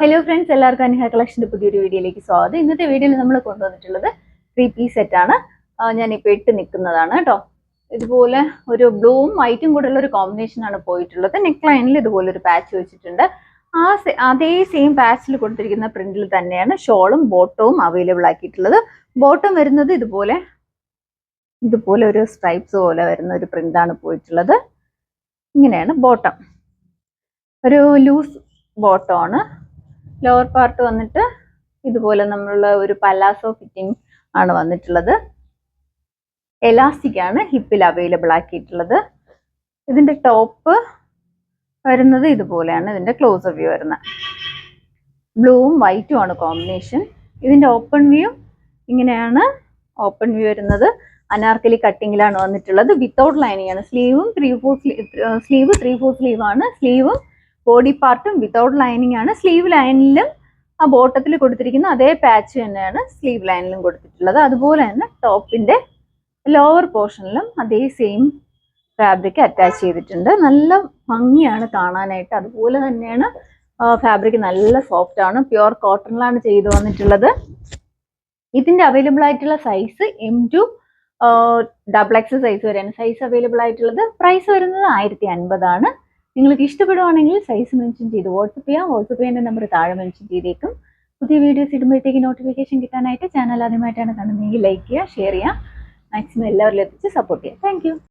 Hello friends, എല്ലാവർക്കും അനിഹ കളക്ഷൻ്റെ പുതിയൊരു വീഡിയോയിലേക്ക് സ്വാഗതം. ഇന്നത്തെ വീഡിയോയിൽ നമ്മൾ കൊണ്ടുവന്നിട്ടുള്ളത് 3-piece സെറ്റാണ്. ഞാനിപ്പോൾ ഇട്ട് നിൽക്കുന്നതാണ് കേട്ടോ. ഇതുപോലെ ഒരു ബ്ലൂവും വൈറ്റും കൂടെയുള്ള ഒരു കോമ്പിനേഷനാണ് പോയിട്ടുള്ളത്. നെക്ക് ലൈനിൽ ഇതുപോലെ ഒരു പാച്ച് വെച്ചിട്ടുണ്ട്. അതേ സെയിം പാച്ചിൽ കൊടുത്തിരിക്കുന്ന പ്രിന്റിൽ തന്നെയാണ് ഷോളും ബോട്ടവും അവൈലബിൾ ആക്കിയിട്ടുള്ളത്. ബോട്ടം വരുന്നത് ഇതുപോലെ ഒരു സ്ട്രൈപ്സ് പോലെ വരുന്ന ഒരു പ്രിന്റാണ് പോയിട്ടുള്ളത്. ഇങ്ങനെയാണ് ബോട്ടം. ഒരു ലൂസ് ബോട്ടമാണ്. ലോവർ പാർട്ട് വന്നിട്ട് ഇതുപോലെ നമ്മളുള്ള ഒരു പലാസോ ഫിറ്റിംഗ് ആണ് വന്നിട്ടുള്ളത്. എലാസ്റ്റിക് ആണ് ഹിപ്പിൽ അവൈലബിൾ ആക്കിയിട്ടുള്ളത്. ഇതിന്റെ ടോപ്പ് വരുന്നത് ഇതുപോലെയാണ്. ഇതിന്റെ ക്ലോസ് വ്യൂ വരുന്നത് ബ്ലൂവും വൈറ്റും ആണ് കോമ്പിനേഷൻ. ഇതിന്റെ ഓപ്പൺ വ്യൂ ഇങ്ങനെയാണ്. ഓപ്പൺ വ്യൂ വരുന്നത് അനാർക്കലി കട്ടിങ്ങിലാണ് വന്നിട്ടുള്ളത്. വിത്തൗട്ട് ലൈനിങ് ആണ്. സ്ലീവ് 3/4 സ്ലീവ് ആണ്. സ്ലീവും ബോഡി പാർട്ടും വിത്തൗട്ട് ലൈനിങ് ആണ്. സ്ലീവ് ലൈനിലും ആ ബോട്ടത്തിൽ കൊടുത്തിരിക്കുന്ന അതേ പാച്ച് തന്നെയാണ് സ്ലീവ് ലൈനിലും കൊടുത്തിട്ടുള്ളത്. അതുപോലെ തന്നെ ടോപ്പിന്റെ ലോവർ പോർഷനിലും അതേ സെയിം ഫാബ്രിക് അറ്റാച്ച് ചെയ്തിട്ടുണ്ട്. നല്ല ഭംഗിയാണ് കാണാനായിട്ട്. അതുപോലെ തന്നെയാണ് ഫാബ്രിക് നല്ല സോഫ്റ്റ് ആണ്. പ്യുവർ കോട്ടണിലാണ് ചെയ്തു വന്നിട്ടുള്ളത്. ഇതിന്റെ അവൈലബിൾ ആയിട്ടുള്ള size M to XXL size വരെയാണ് സൈസ് അവൈലബിൾ ആയിട്ടുള്ളത്. പ്രൈസ് വരുന്നത് 1050 ആണ്. നിങ്ങൾക്ക് ഇഷ്ടപ്പെടുവാണെങ്കിൽ സൈസ് മെൻഷൻ ചെയ്ത് വാട്സപ്പ് ചെയ്യാം. വാട്സപ്പ് ചെയ്യുന്ന നമ്പർ താഴെ മെൻഷൻ ചെയ്തേക്കും. പുതിയ വീഡിയോസ് ഇടുമ്പോഴത്തേക്ക് നോട്ടിഫിക്കേഷൻ കിട്ടാനായിട്ട് ചാനൽ ആദ്യമായിട്ടാണ് കാണുന്നതെങ്കിൽ ലൈക്ക് ചെയ്യുക, ഷെയർ ചെയ്യുക, മാക്സിമം എല്ലാവരിലും എത്തിച്ച് സപ്പോർട്ട് ചെയ്യുക. താങ്ക്